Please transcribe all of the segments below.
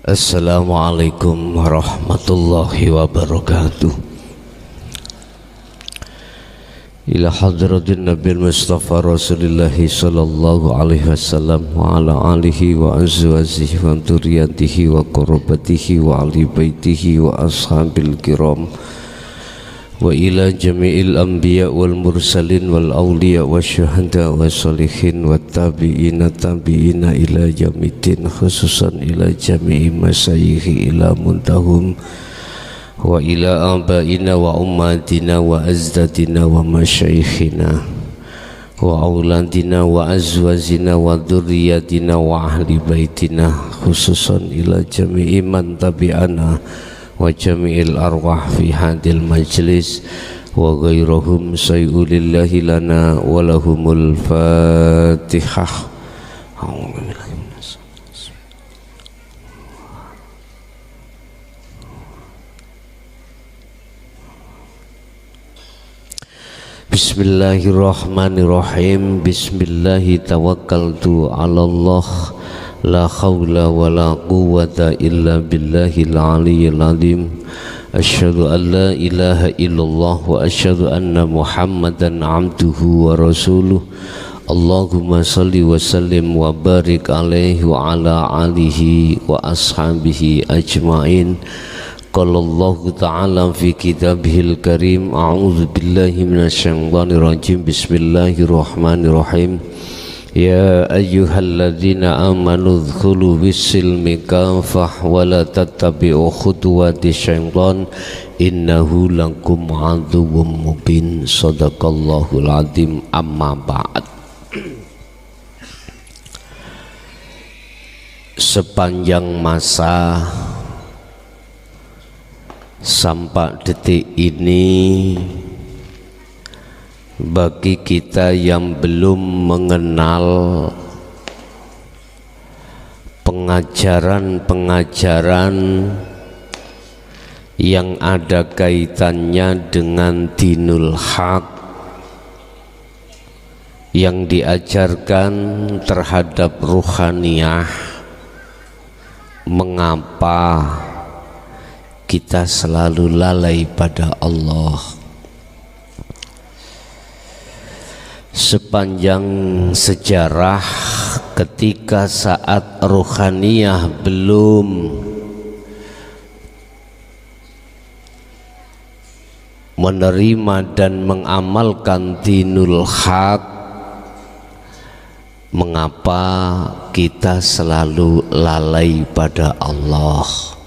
Assalamualaikum warahmatullahi wabarakatuh. Ila hadratin Nabi Mustafa Rasulullah sallallahu alaihi wasallam wa ala alihi wa azwajihi wa dzurriyyatihi wa qurrabatihi wa ali baitihi wa ashabil kiram wa ila jami'il anbiya wal mursalin wal awliya wa syuhada wa salihin wa tabi'ina ila yaumiddin, khususan ila jami'i masyayikhi ila muntahum wa ila abaina wa ummatina wa azdadina wa masyayikhina wa auladina wa azwajina wa dzurriyyatina wa ahli baitina, khususan ila jami'i man tabi'ana wa jami'il arwah fi hadil majlis wa ghairuhum sayyulillahi lana wa lahumul fatihah. Bismillahirrahmanirrahim. Bismillahi tawakkaltu ala Allah, la khawla wa la quwwata illa billahil aliyyil azim. Asyhadu an la ilaha illallah wa asyhadu anna Muhammadan abduhu wa rasuluh. Allahumma salli wa sallim wa barik alaihi wa ala alihi wa ashabihi ajma'in. Qala Allah ta'ala fi kitabihil karim, a'udzu billahi minasyaitonir rajim. Bismillahirrahmanirrahim. Ya ayyuhalladzina amanu dzkhulu bis-silmi kafah wa la tattabi'u khutuwati syaitan innahu lakum aduwwum mubin. Shadaqallahul azim. Amma ba'd. Sepanjang masa sampai detik ini, bagi kita yang belum mengenal pengajaran-pengajaran yang ada kaitannya dengan dinul haq yang diajarkan terhadap ruhaniyah, mengapa kita selalu lalai pada Allah? Sepanjang sejarah, ketika saat ruhaniyah belum menerima dan mengamalkan dinul haq, mengapa kita selalu lalai pada Allah?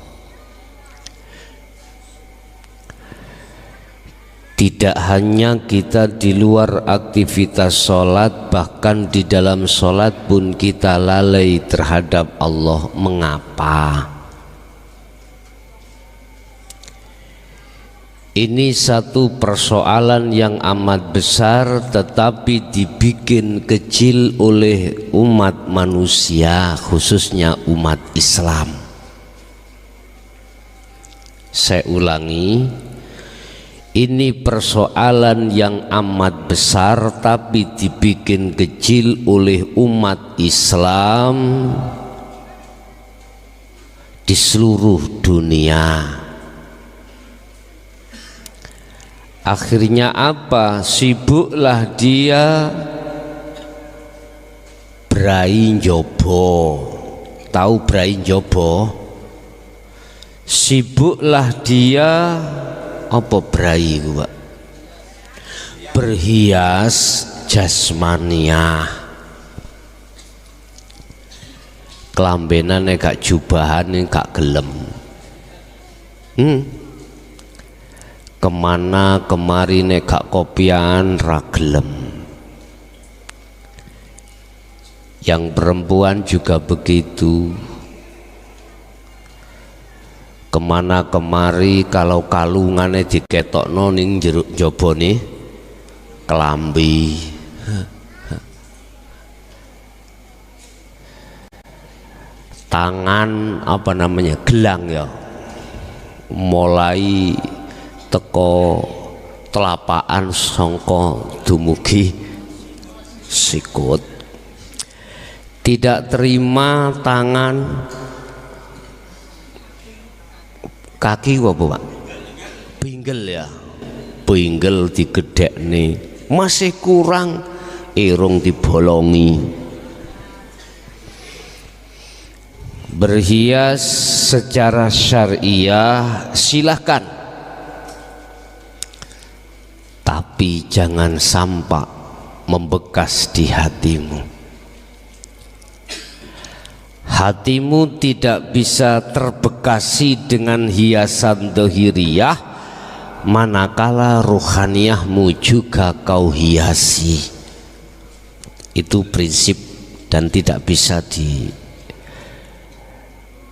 Tidak hanya kita di luar aktivitas sholat, bahkan di dalam sholat pun kita lalai terhadap Allah. Mengapa? Ini satu persoalan yang amat besar, tetapi dibikin kecil oleh umat manusia, khususnya umat Islam. Saya ulangi, ini persoalan yang amat besar tapi dibikin kecil oleh umat Islam di seluruh dunia. Akhirnya apa? Sibuklah dia brai njobo. Tahu brai njobo? Sibuklah dia apa brai gua? Berhias jasmaniah. Kelambenane gak jubahane gak gelem. Kemana kemari nek gak kopian ra gelem. Yang perempuan juga begitu. Kemana kemari kalau kalungannya diketokno ning jeruk jabone kelambi. Tangan apa namanya, gelang ya, mulai teko telapakan songko dumugi sikut. Tidak terima tangan Kaki apa Pak? Pinggel ya. Pinggel digedhekne. Masih kurang irung dibolongi. Berhias secara syariah silahkan, tapi jangan sampai membekas di hatimu. Hatimu tidak bisa terbekasi dengan hiasan dohiriyah, manakala ruhaniyahmu juga kau hiasi. Itu prinsip dan tidak bisa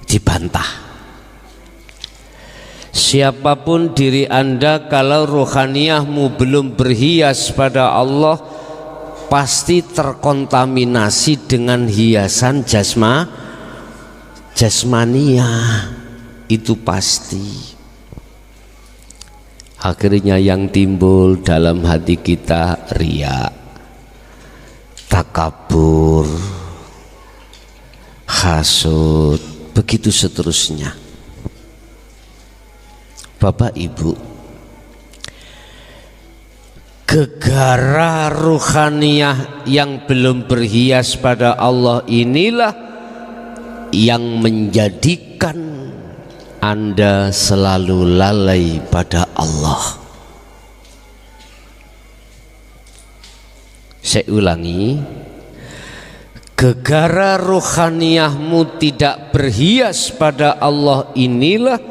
dibantah. Siapapun diri Anda, kalau ruhaniyahmu belum berhias pada Allah, pasti terkontaminasi dengan hiasan jasmania, itu pasti. Akhirnya yang timbul dalam hati kita riya, takabur, hasud, begitu seterusnya. Bapak Ibu, gegara ruhaniyah yang belum berhias pada Allah inilah yang menjadikan Anda selalu lalai pada Allah. Saya ulangi, gegara ruhaniyahmu tidak berhias pada Allah inilah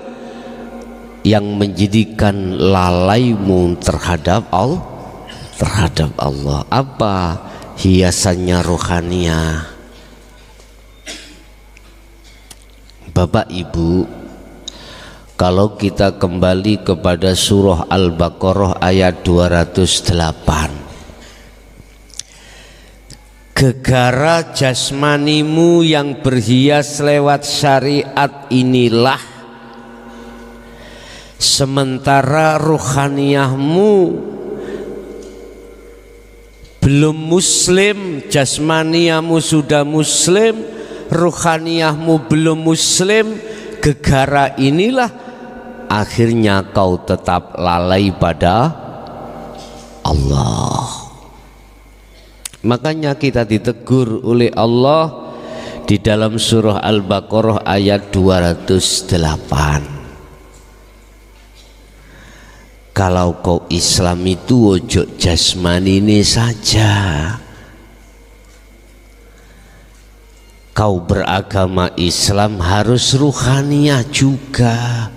yang menjadikan lalaimu terhadap Allah. Apa hiasannya ruhaniyah? Bapak Ibu, kalau kita kembali kepada surah Al-Baqarah ayat 208, gegara jasmanimu yang berhias lewat syariat inilah, sementara ruhaniyahmu belum muslim. Jasmaniyamu sudah muslim, ruhaniyahmu belum muslim. Gegara inilah akhirnya kau tetap lalai pada Allah. Makanya kita ditegur oleh Allah di dalam surah Al-Baqarah ayat 208. Kalau kau Islam itu ojo jasmani ini saja, kau beragama Islam harus ruhaniyah juga.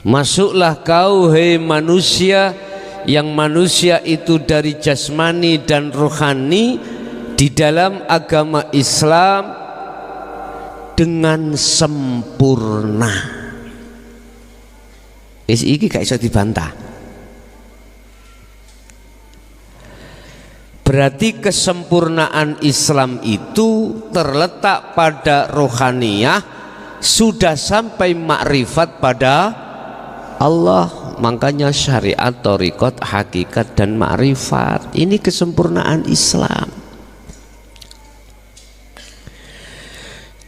Masuklah kau, hei manusia, yang manusia itu dari jasmani dan rohani, di dalam agama Islam dengan sempurna. Iki gak iso dibantah. Berarti kesempurnaan Islam itu terletak pada rohaniyah, sudah sampai makrifat pada Allah. Makanya syariat, thariqat, hakikat dan makrifat, ini kesempurnaan Islam.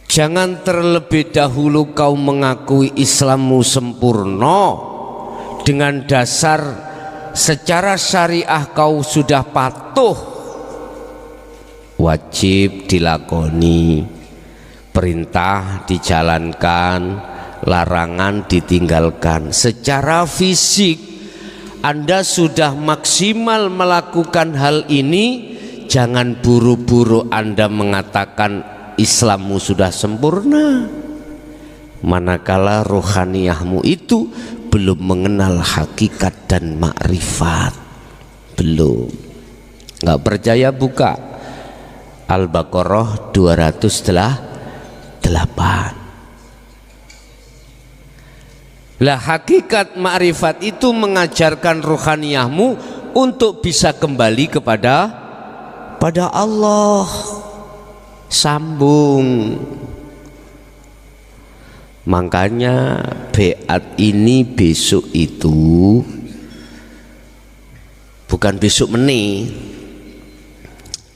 Jangan terlebih dahulu kau mengakui Islammu sempurna dengan dasar secara syariah kau sudah patuh, wajib dilakoni, perintah dijalankan, larangan ditinggalkan. Secara fisik Anda sudah maksimal melakukan hal ini. Jangan buru-buru Anda mengatakan Islammu sudah sempurna, manakala rohaniyahmu itu belum mengenal hakikat dan makrifat. Belum. Nggak percaya, buka Al-Baqarah 208. Lah, hakikat makrifat itu mengajarkan rohaniyahmu untuk bisa kembali kepada Allah. Sambung. Makanya beat ini besok itu bukan besok meneh.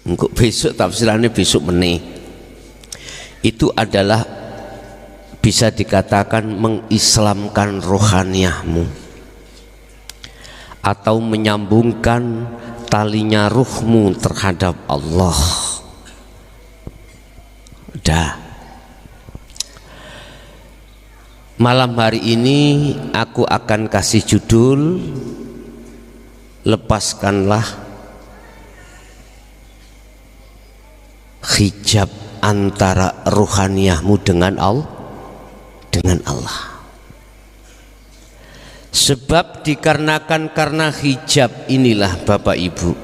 Engko besok tafsirannya besok meneh. Itu adalah bisa dikatakan mengislamkan rohaniyahmu atau menyambungkan talinya ruhmu terhadap Allah. Dah. Malam hari ini aku akan kasih judul lepaskanlah hijab antara ruhaniyahmu dengan Allah. Sebab dikarenakan karena hijab inilah Bapak Ibu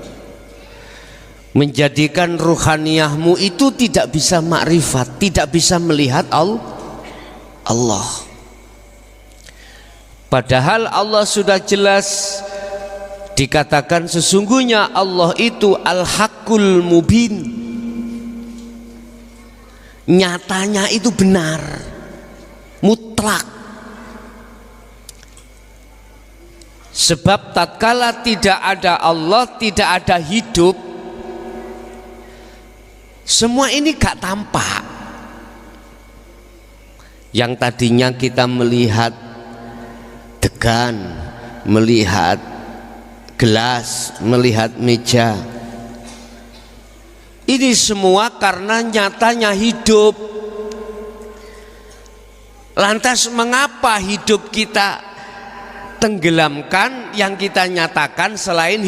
menjadikan ruhaniyahmu itu tidak bisa makrifat, tidak bisa melihat Allah. Padahal Allah sudah jelas dikatakan sesungguhnya Allah itu Al-Haqqul Mubin. Nyatanya itu benar, mutlak. Sebab tatkala tidak ada Allah, tidak ada hidup, semua ini gak tampak. Yang tadinya kita melihat degan, melihat gelas, melihat meja, ini semua karena nyatanya hidup. Lantas mengapa hidup kita tenggelamkan yang kita nyatakan selain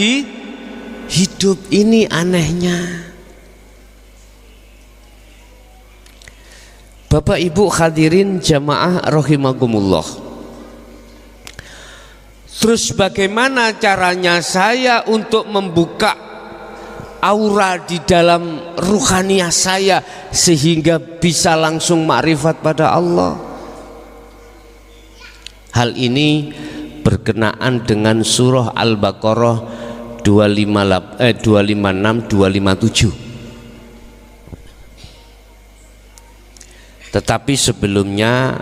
hidup? Ini anehnya. Bapak Ibu hadirin jamaah rahimakumullah. Terus bagaimana caranya saya untuk membuka aura di dalam ruhaniyah saya sehingga bisa langsung makrifat pada Allah? Hal ini berkenaan dengan surah Al-Baqarah 256-257. Tetapi sebelumnya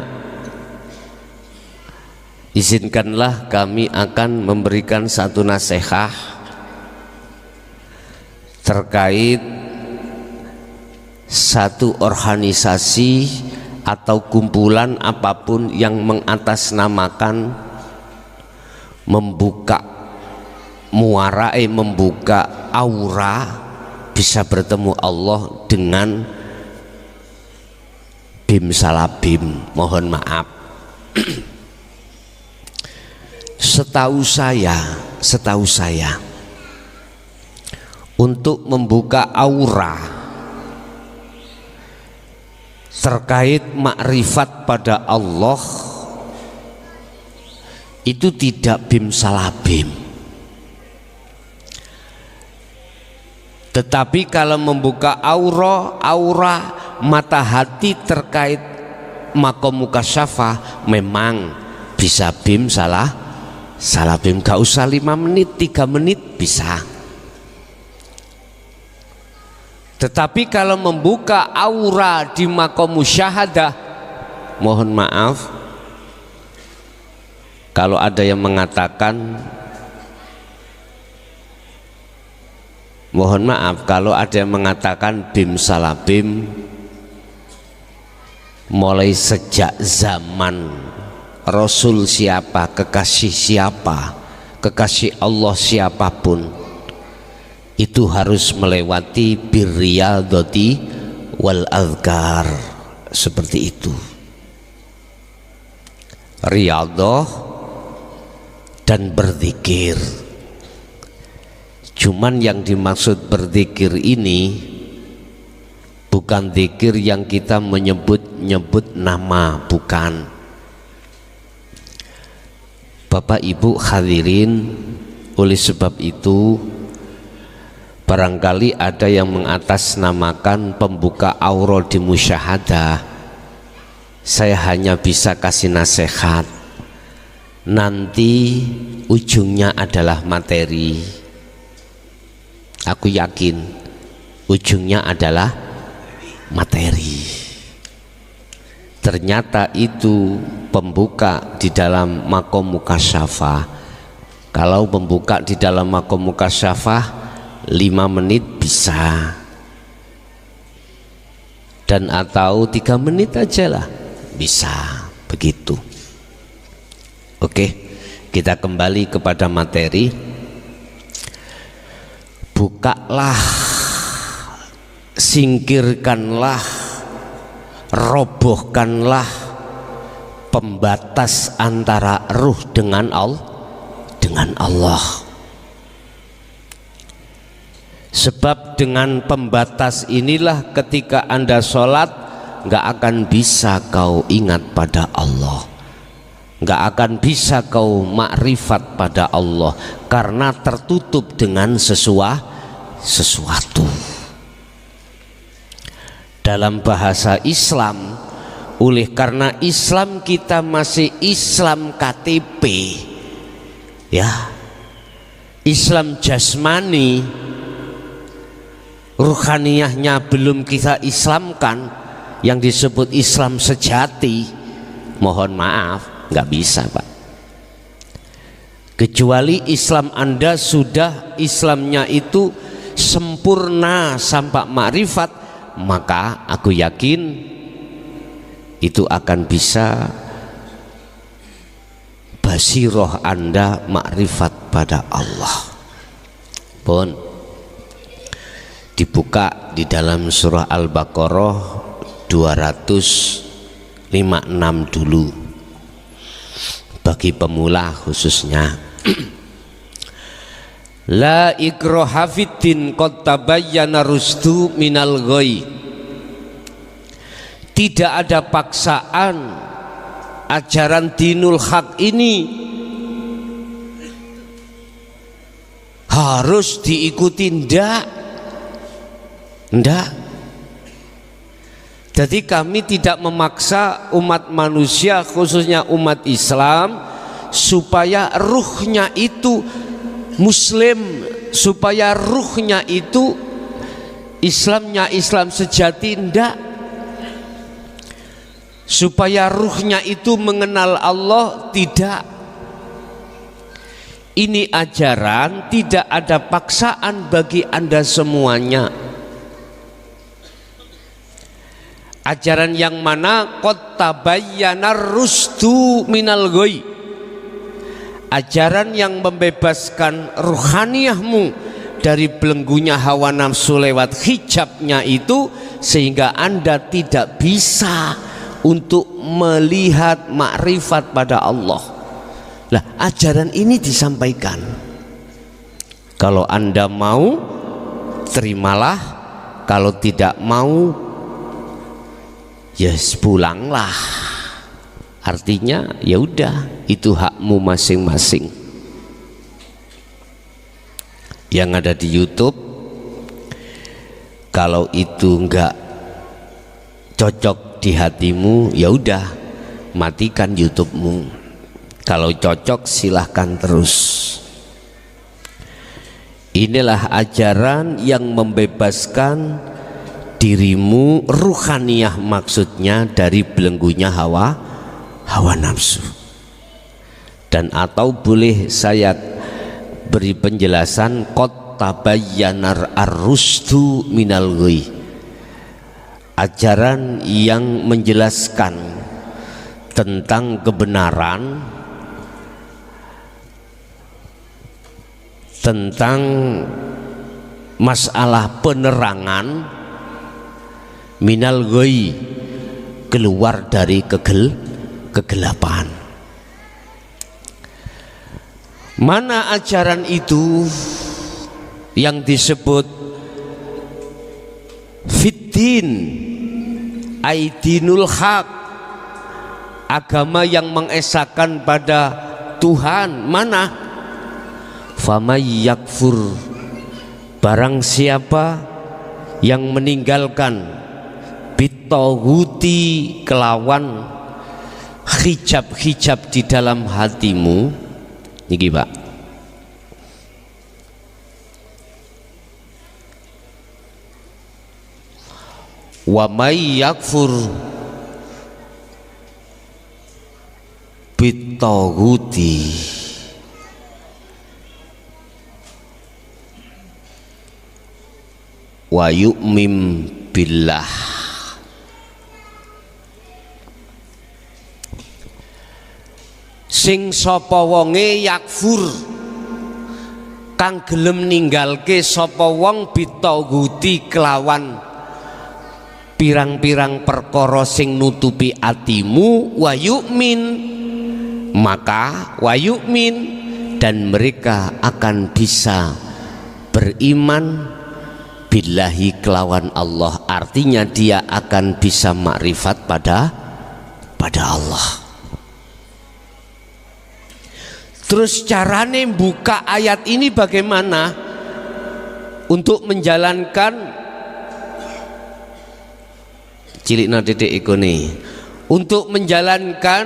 izinkanlah kami akan memberikan satu nasihat terkait satu organisasi atau kumpulan apapun yang mengatasnamakan membuka membuka aura bisa bertemu Allah dengan bim salabim. Mohon maaf. Setahu saya untuk membuka aura terkait makrifat pada Allah itu tidak bim salabim. Tetapi kalau membuka aura mata hati terkait makom mukasyafah memang bisa bim salabim. Gak usah 5 menit, 3 menit bisa. Tetapi kalau membuka aura di makom musyahadah, mohon maaf kalau ada yang mengatakan, mohon maaf kalau ada yang mengatakan bim salabim mulai sejak zaman Rasul siapa, kekasih siapa, kekasih Allah siapapun, itu harus melewati birriyadati wal azkar. Seperti itu, riyadhah dan berzikir. Cuman yang dimaksud berzikir ini bukan zikir yang kita menyebut-nyebut nama, bukan. Bapak Ibu hadirin, oleh sebab itu barangkali ada yang mengatasnamakan pembuka aura di musyahadah. Saya hanya bisa kasih nasihat, nanti ujungnya adalah materi. Aku yakin ujungnya adalah materi. Ternyata itu pembuka di dalam makom mukasyafah. Kalau pembuka di dalam makom mukasyafah 5 menit bisa, dan atau 3 menit aja lah, bisa begitu. Oke, kita kembali kepada materi. Bukalah, singkirkanlah, robohkanlah pembatas antara ruh dengan Allah. Sebab dengan pembatas inilah ketika Anda sholat nggak akan bisa kau ingat pada Allah, nggak akan bisa kau makrifat pada Allah, karena tertutup dengan sesuatu. Dalam bahasa Islam, oleh karena Islam kita masih Islam KTP, ya, Islam jasmani, ruhaniyahnya belum kita Islamkan, yang disebut Islam sejati, mohon maaf, nggak bisa Pak. Kecuali Islam Anda sudah Islamnya itu sempurna sampai makrifat, maka aku yakin itu akan bisa basiroh Anda makrifat pada Allah. Pun dibuka di dalam surah Al-Baqarah 256 dulu, bagi pemula khususnya. La ikraha fiddin qad tabayyana rusdu minal ghayy. Tidak ada paksaan. Ajaran dinul haq ini harus diikuti, ndak. Jadi kami tidak memaksa umat manusia, khususnya umat Islam, supaya ruhnya itu Muslim, supaya ruhnya itu Islamnya Islam sejati, ndak. Supaya ruhnya itu mengenal Allah, tidak. Ini ajaran tidak ada paksaan bagi Anda semuanya. Ajaran yang mana? Qad tabayyana rusdu minal ghayy. Ajaran yang membebaskan ruhaniyahmu dari belenggunya hawa nafsu lewat hijabnya itu, sehingga Anda tidak bisa untuk melihat makrifat pada Allah. Lah, ajaran ini disampaikan. Kalau Anda mau, terimalah. Kalau tidak mau, ya pulanglah. Artinya ya udah, itu hakmu masing-masing. Yang ada di YouTube, kalau itu enggak cocok di hatimu, ya udah, matikan YouTube-mu. Kalau cocok silahkan terus. Inilah ajaran yang membebaskan dirimu, ruhaniyah maksudnya, dari belenggunya hawa nafsu. Dan atau boleh saya beri penjelasan, qad tabayyana ar-rusdu minal ghayy. Ajaran yang menjelaskan tentang kebenaran, tentang masalah penerangan, minal ghayy, keluar dari kegelapan. Mana ajaran itu yang disebut fiddin, aidinul haq, agama yang mengesahkan pada Tuhan? Mana? Famay yakfur, barang siapa yang meninggalkan bitawuti, kelawan hijab-hijab di dalam hatimu. Niki Pak, wa may yakfur bitawuti wa yu'min billah. sing sapa wonge yakfur kang gelem ninggalke sapa wong bitaghuti kelawan pirang-pirang perkara sing nutupi atimu, wa yu'min, maka wa yu'min, dan mereka akan bisa beriman billahi kelawan Allah, artinya dia akan bisa makrifat pada Allah. Terus carane buka ayat ini bagaimana untuk menjalankan cilik na titik ikone, untuk menjalankan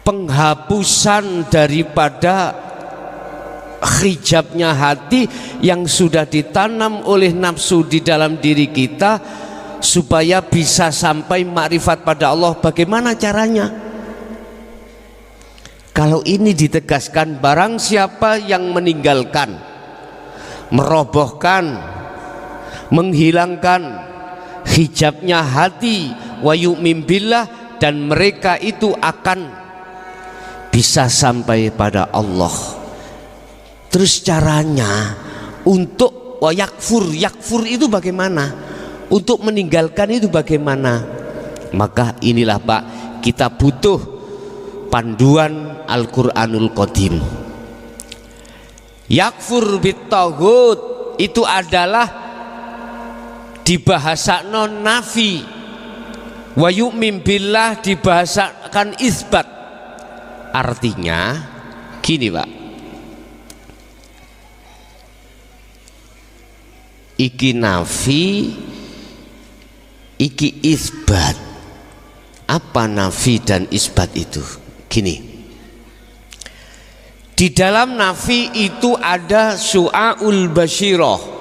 penghapusan daripada hijabnya hati yang sudah ditanam oleh nafsu di dalam diri kita supaya bisa sampai makrifat pada Allah. Bagaimana caranya? Kalau ini ditegaskan, barang siapa yang meninggalkan, merobohkan, menghilangkan hijabnya hati, wa yu'min billah, dan mereka itu akan bisa sampai pada Allah. Terus caranya untuk wa yakfur, yakfur itu bagaimana? Untuk meninggalkan itu bagaimana? Maka inilah Pak, kita butuh panduan Al-Qur'anul Qadim. Yakfur bitaghut itu adalah dibahasakan nafi, wa yu'min billah dibahasakan isbat. Artinya gini Pak, iki nafi, iki isbat. Apa nafi dan isbat itu? Gini, di dalam nafi itu ada su'aul basyirah.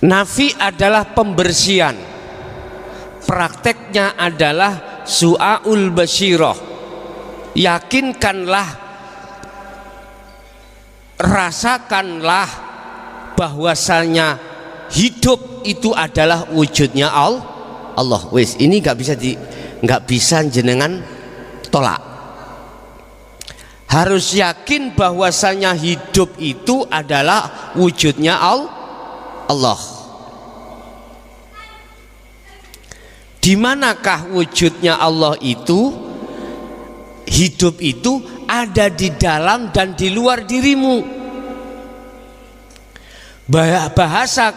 Nafi adalah pembersihan, prakteknya adalah su'aul basyirah. Yakinkanlah, rasakanlah bahwasanya hidup itu adalah wujudnya Allah. Wis, ini nggak bisa jenengan tolak. Harus yakin bahwasanya hidup itu adalah wujudnya Allah. Di manakah wujudnya Allah itu? Hidup itu ada di dalam dan di luar dirimu. Bahasa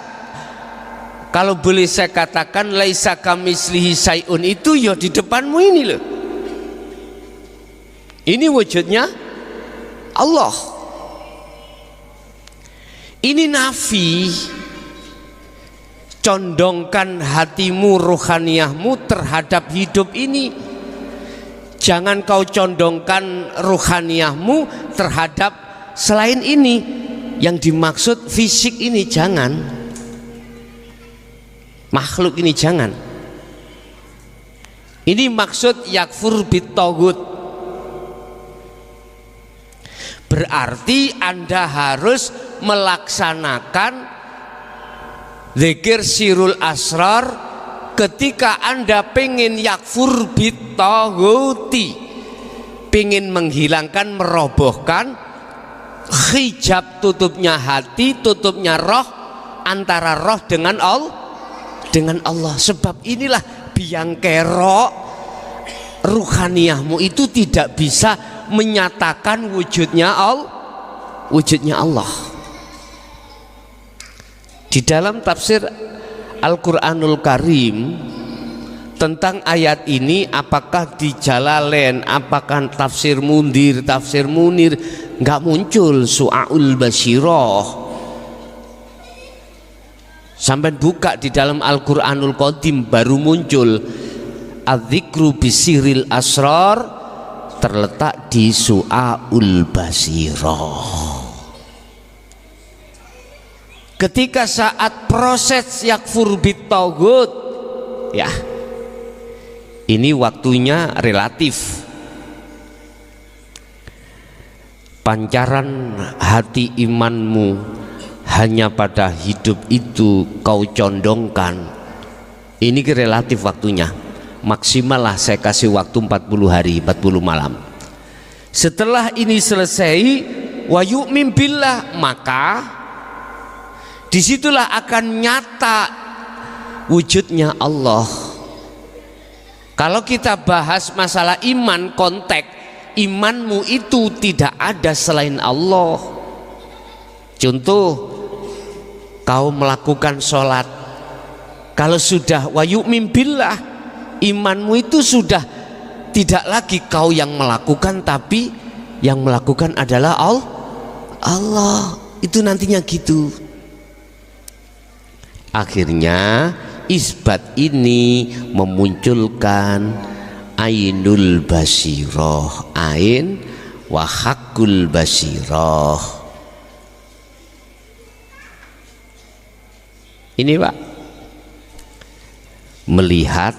kalau boleh saya katakan, laisa kamitslihi syai'un itu ya di depanmu ini loh. Ini wujudnya Allah. Ini nafi. Condongkan hatimu, ruhaniyahmu terhadap hidup ini. Jangan kau condongkan ruhaniyahmu terhadap selain ini. Yang dimaksud fisik ini jangan, makhluk ini jangan. Ini maksud yakfur bitaghut. Berarti Anda harus melaksanakan zikir sirul asrar ketika Anda pengen yakfur bitaghuti, pengen menghilangkan, merobohkan hijab tutupnya hati, tutupnya roh, antara roh dengan Allah. Sebab inilah biang kerok ruhaniyahmu itu tidak bisa menyatakan wujudnya Allah. Di dalam tafsir Al-Qur'anul Karim tentang ayat ini, apakah di Jalalain, apakah tafsir Mundir, tafsir Munir, nggak muncul su'aul basyirah. Sampai buka di dalam Al-Qur'anul Qadim baru muncul adzikru bisiril asrar, terletak di su'aul basyirah. Ketika saat proses yakfur bitaghut, ya ini waktunya relatif. pancaran hati imanmu hanya pada hidup itu kau condongkan, ini relatif waktunya, maksimal lah saya kasih waktu 40 hari 40 malam. Setelah ini selesai, wa yu'min billah, maka disitulah akan nyata wujudnya Allah. Kalau kita bahas masalah iman, konteks imanmu itu tidak ada selain Allah. Contoh, kau melakukan sholat, kalau sudah wa yu'min billah, imanmu itu sudah tidak lagi kau yang melakukan, tapi yang melakukan adalah Allah. Itu nantinya gitu. Akhirnya isbat ini memunculkan ainul basiroh, ain wa haqqul basiroh. Ini Pak, melihat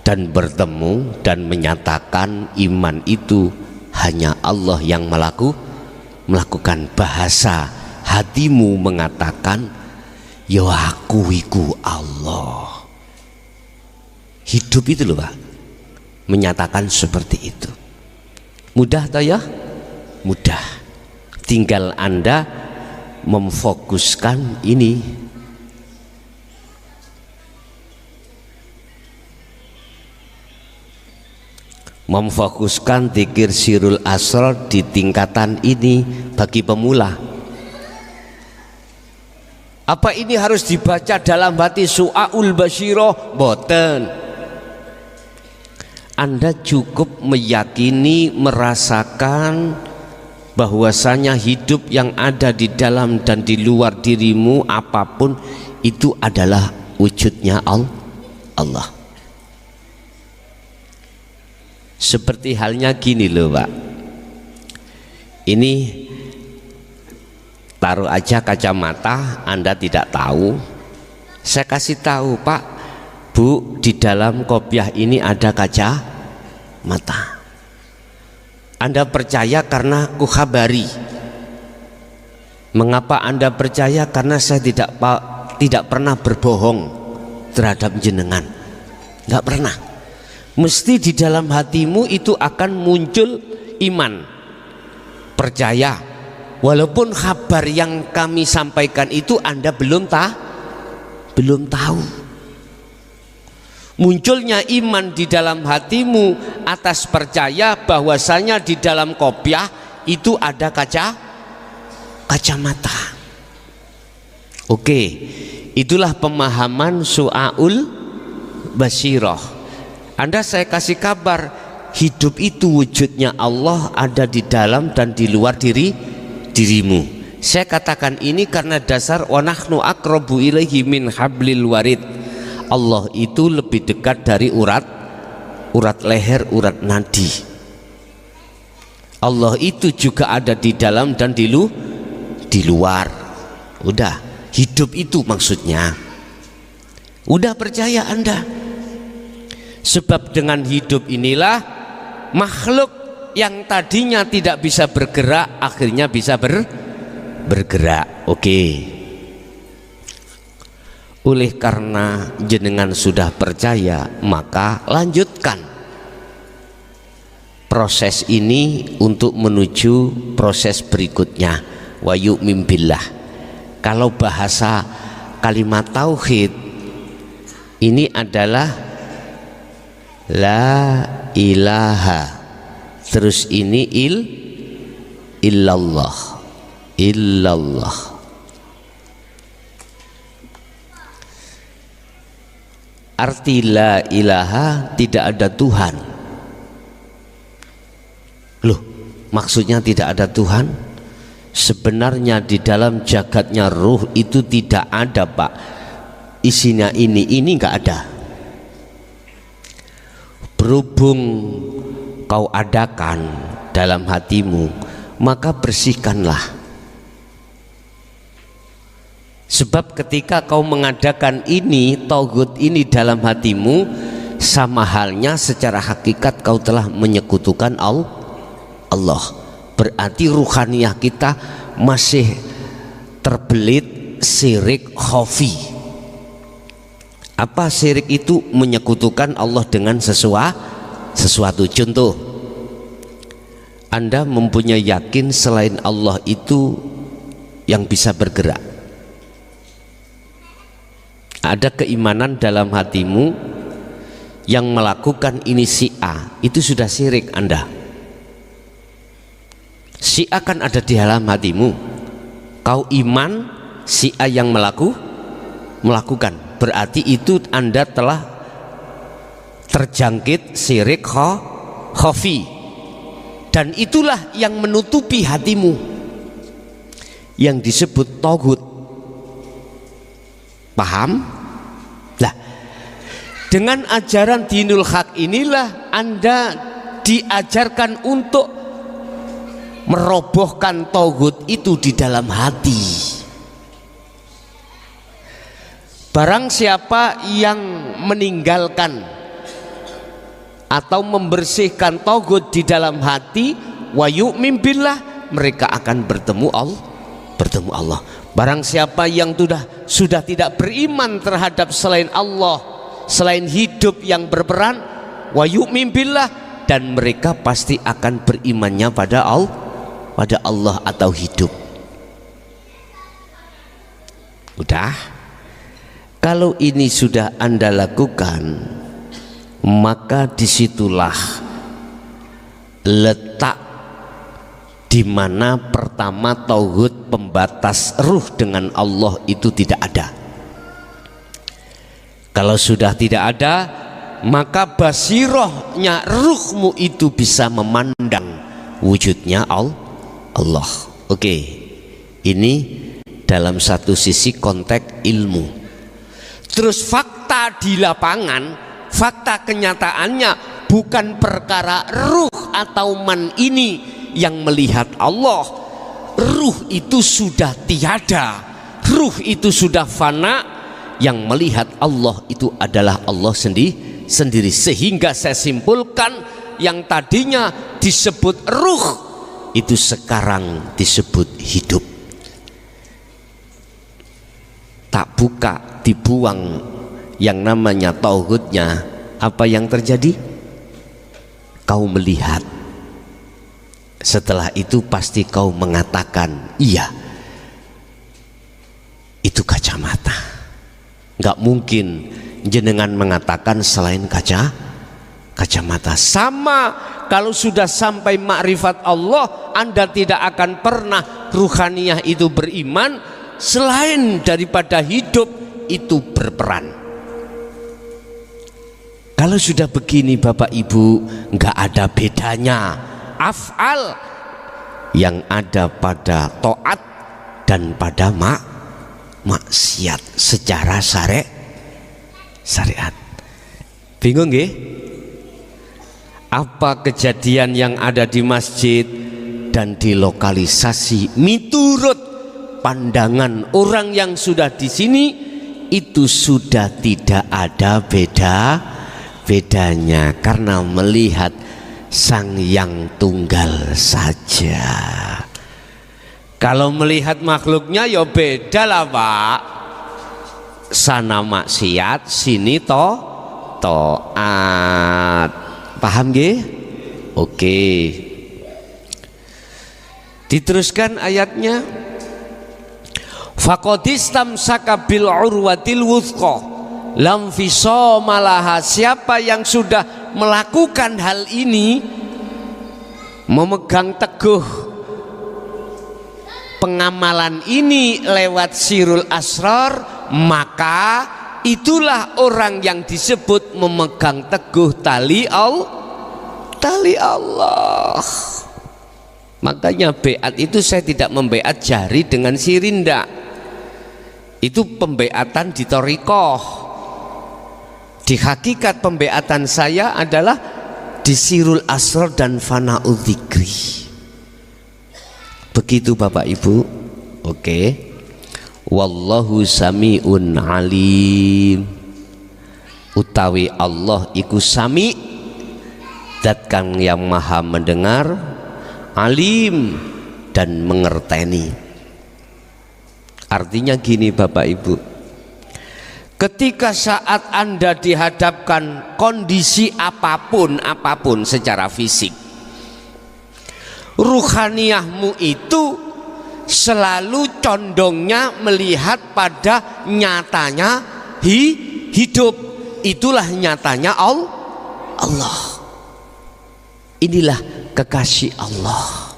dan bertemu dan menyatakan iman itu hanya Allah yang melakukan. Bahasa hatimu mengatakan ya aku iku Allah. Hidup itu loh Pak, menyatakan seperti itu. Mudah toh ya? Mudah. Tinggal Anda memfokuskan ini. Memfokuskan dzikir sirul asrar di tingkatan ini bagi pemula. Apa ini harus dibaca dalam hati su'aul basyiroh? Boten. Anda cukup meyakini, merasakan bahwasanya hidup yang ada di dalam dan di luar dirimu apapun itu adalah wujudnya Allah. Seperti halnya gini loh Pak, ini taruh aja kacamata, Anda tidak tahu, saya kasih tahu Pak, Bu, di dalam kopiah ini ada kacamata. Anda percaya karena kuhabari. Mengapa Anda percaya? Karena saya tidak pernah berbohong terhadap jenengan, nggak pernah. Mesti di dalam hatimu itu akan muncul iman, percaya, walaupun kabar yang kami sampaikan itu Anda belum tahu. Munculnya iman di dalam hatimu atas percaya bahwasanya di dalam kopiah itu ada kacamata. Oke, itulah pemahaman su'aul basyiroh. Anda saya kasih kabar, hidup itu wujudnya Allah ada di dalam dan di luar dirimu. Saya katakan ini karena dasar wa nahnu aqrabu ilaihi min hablil warid. Allah itu lebih dekat dari urat leher, urat nadi. Allah itu juga ada di dalam dan di luar. Udah, hidup itu maksudnya. Udah percaya Anda? Sebab dengan hidup inilah makhluk yang tadinya tidak bisa bergerak akhirnya bisa bergerak. Oke. Oleh karena jenengan sudah percaya, maka lanjutkan proses ini untuk menuju proses berikutnya, wa yu'min billah. Kalau bahasa kalimat tauhid ini adalah la ilaha, terus ini illallah. Arti la ilaha tidak ada Tuhan. Loh, maksudnya tidak ada Tuhan? Sebenarnya di dalam jagatnya ruh itu tidak ada Pak, isinya ini nggak ada. Berhubung kau adakan dalam hatimu, maka bersihkanlah. Sebab ketika kau mengadakan ini, tauhid ini dalam hatimu, sama halnya secara hakikat kau telah menyekutukan Allah. berarti ruhaniyah kita masih terbelit syirik khafi. Apa syirik itu? Menyekutukan Allah dengan sesuatu. Contoh, Anda mempunyai yakin selain Allah itu yang bisa bergerak. Ada keimanan dalam hatimu yang melakukan ini si A, itu sudah syirik Anda. Si A kan ada di dalam hatimu, kau iman si A yang melakukan, berarti itu Anda telah terjangkit syirik khafi, dan itulah yang menutupi hatimu yang disebut tauhid. Paham? Nah, dengan ajaran dinul haq inilah Anda diajarkan untuk merobohkan tauhid itu di dalam hati. Barang siapa yang meninggalkan atau membersihkan tauhid di dalam hati, wa yu'min billah, mereka akan bertemu Allah. Barang siapa yang sudah tidak beriman terhadap selain Allah, selain hidup yang berperan, wa yu'min billah, dan mereka pasti akan berimannya pada Allah atau hidup. Udah, kalau ini sudah Anda lakukan, maka disitulah letak di mana pertama tauhid pembatas ruh dengan Allah itu tidak ada. Kalau sudah tidak ada, maka basirohnya ruhmu itu bisa memandang wujudnya Allah. Oke, ini dalam satu sisi konteks ilmu. Terus fakta di lapangan, fakta kenyataannya bukan perkara ruh atau man ini yang melihat Allah. Ruh itu sudah tiada, ruh itu sudah fana. Yang melihat Allah itu adalah Allah sendiri. Sehingga saya simpulkan, yang tadinya disebut ruh itu sekarang disebut hidup. Tak buka, dibuang yang namanya tauhidnya, apa yang terjadi? Kau melihat. Setelah itu pasti kau mengatakan, iya, itu kacamata. Nggak mungkin jenengan mengatakan selain kacamata. Sama kalau sudah sampai makrifat Allah, Anda tidak akan pernah ruhaniyah itu beriman selain daripada hidup itu berperan. Kalau sudah begini Bapak Ibu, nggak ada bedanya af'al yang ada pada taat dan pada maksiat secara syariat. Bingung nggih? Apa kejadian yang ada di masjid dan di lokalisasi miturut pandangan orang yang sudah di sini itu sudah tidak ada bedanya karena melihat Sang Yang Tunggal saja. Kalau melihat makhluknya ya beda lah Pak. Sana maksiat, sini taat. Paham nggih? Oke. Diteruskan ayatnya. Faqadistamsaka bil urwatil wuthqa lam fisama laha. Siapa yang sudah melakukan hal ini, memegang teguh pengamalan ini lewat sirul asrar, maka itulah orang yang disebut memegang teguh tali Allah. Makanya beat itu saya tidak membeat jari dengan sirinda. Itu pembeatan di thariqah. Di hakikat pembeatan saya adalah di sirul asrar dan fana'ul dzikri. Begitu Bapak Ibu. Oke. Wallahu sami'un alim. Utawi Allah iku sami, zat kang yang maha mendengar, alim dan mengerteni. Artinya gini Bapak Ibu, ketika saat Anda dihadapkan kondisi apapun secara fisik, ruhaniyahmu itu selalu condongnya melihat pada nyatanya hidup. Itulah nyatanya Allah. Inilah kekasih Allah.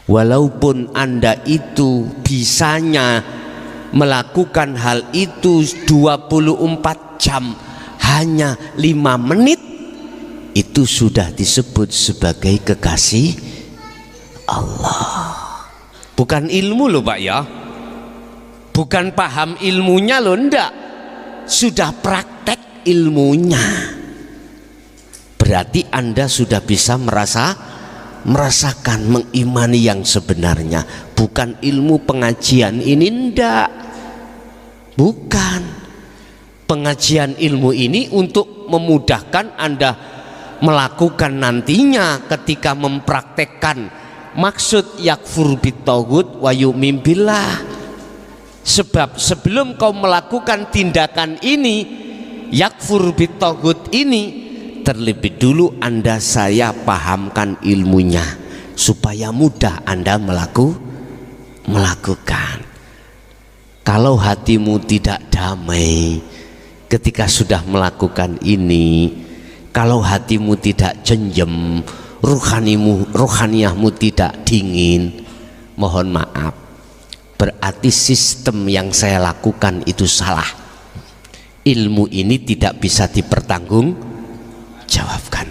Walaupun Anda itu bisanya melakukan hal itu 24 jam hanya 5 menit, itu sudah disebut sebagai kekasih Allah. Bukan ilmu loh Pak ya, bukan paham ilmunya loh, ndak, sudah praktek ilmunya. Berarti Anda sudah bisa merasakan, mengimani yang sebenarnya. Bukan ilmu pengajian ini, ndak, bukan. Pengajian ilmu ini untuk memudahkan Anda melakukan nantinya ketika mempraktekkan maksud yakfur bitaghut wa yu'min billah. Sebab sebelum kau melakukan tindakan ini, yakfur bitaghut ini, terlebih dulu saya pahamkan ilmunya supaya mudah Anda melakukan. Kalau hatimu tidak damai ketika sudah melakukan ini, kalau hatimu tidak cenjem, ruhaniyahmu tidak dingin, mohon maaf, berarti sistem yang saya lakukan itu salah. Ilmu ini tidak bisa dipertanggungjawabkan.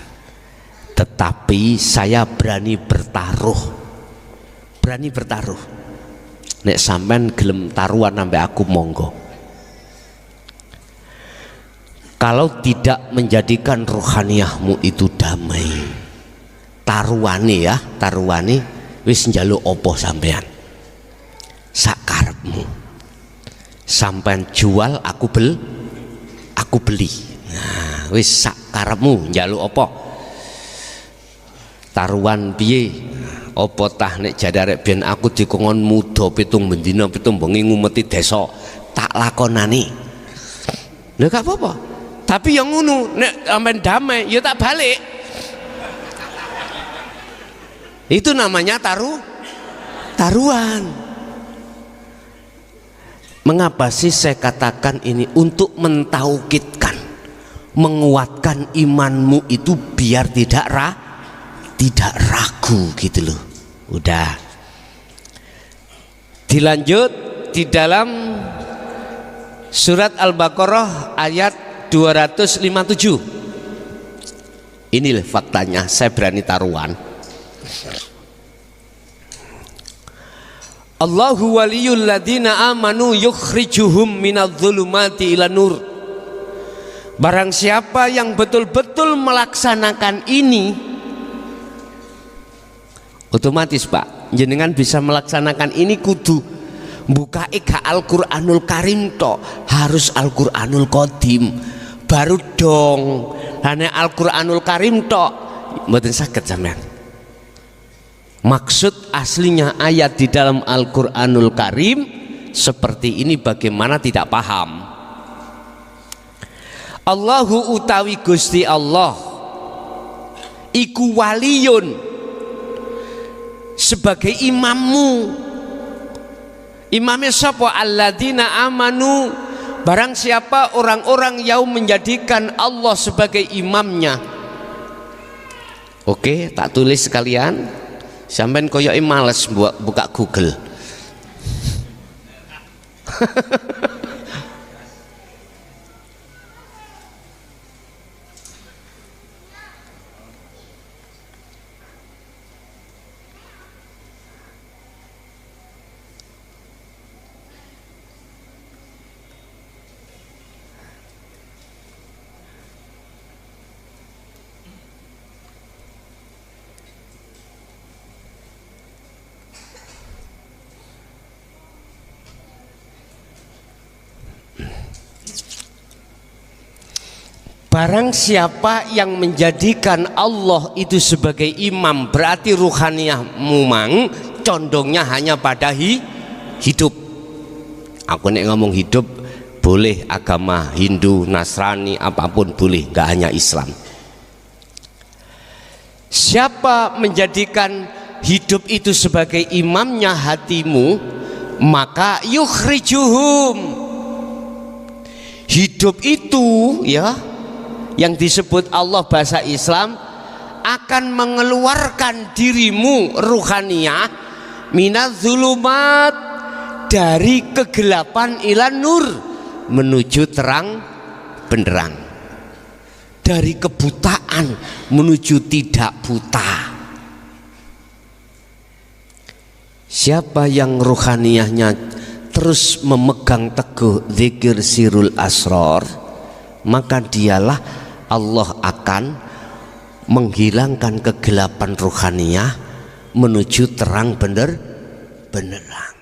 Tetapi saya berani bertaruh. Nek sampean gelem taruhan sampai aku, monggo. Kalau tidak menjadikan rohaniyahmu itu damai, taruhane wis njaluk opo sampean, sakarepmu. Sampean jual, aku beli. Nah, wis sakarepmu, njaluk opo? Taruhan piye? Opo tah nek jadarek ben aku dikongkon muda 7 bendina 7 bengi ngumeti desa, tak lakonani. Lha gak apa-apa. Tapi yang ngono nek sampean damai ya tak balik. Itu namanya taruhan. Mengapa sih saya katakan ini? Untuk mentaukidkan, menguatkan imanmu itu biar tidak ragu gitu loh. Udah dilanjut di dalam surat Al-Baqarah ayat 257. Inilah faktanya, saya berani taruhan. Allahu waliyul ladina amanu yukhrijuhum minadh-dhulumati ila nur. Barang siapa yang betul-betul melaksanakan ini, otomatis Pak, jenengan bisa melaksanakan ini kudu buka ika Al-Quranul Karim tok, harus Al-Quranul Qadim baru dong. Hanya Al-Quranul Karim tok mboten saged sampean. Maksud aslinya ayat di dalam Al-Quranul Karim seperti ini, bagaimana tidak paham? Allahu utawi Gusti Allah iku waliyun, sebagai imammu. Imamnya siapa? Alladzina amanu, barang siapa orang-orang yang menjadikan Allah sebagai imamnya. Oke, tak tulis sekalian. Sampean koyoke males buka Google. Barang siapa yang menjadikan Allah itu sebagai imam, berarti ruhaniyah mumang condongnya hanya pada hidup. Aku nek ngomong hidup boleh agama Hindu, Nasrani, apapun boleh, gak hanya Islam. Siapa menjadikan hidup itu sebagai imamnya hatimu, maka yukhrijuhum, hidup itu ya yang disebut Allah bahasa Islam akan mengeluarkan dirimu ruhaniyah minaz zulumat, dari kegelapan ila nur, menuju terang benderang, dari kebutaan menuju tidak buta. Siapa yang ruhaniyahnya terus memegang teguh zikir sirul asror, maka dialah Allah akan menghilangkan kegelapan ruhaniyah menuju terang benderang.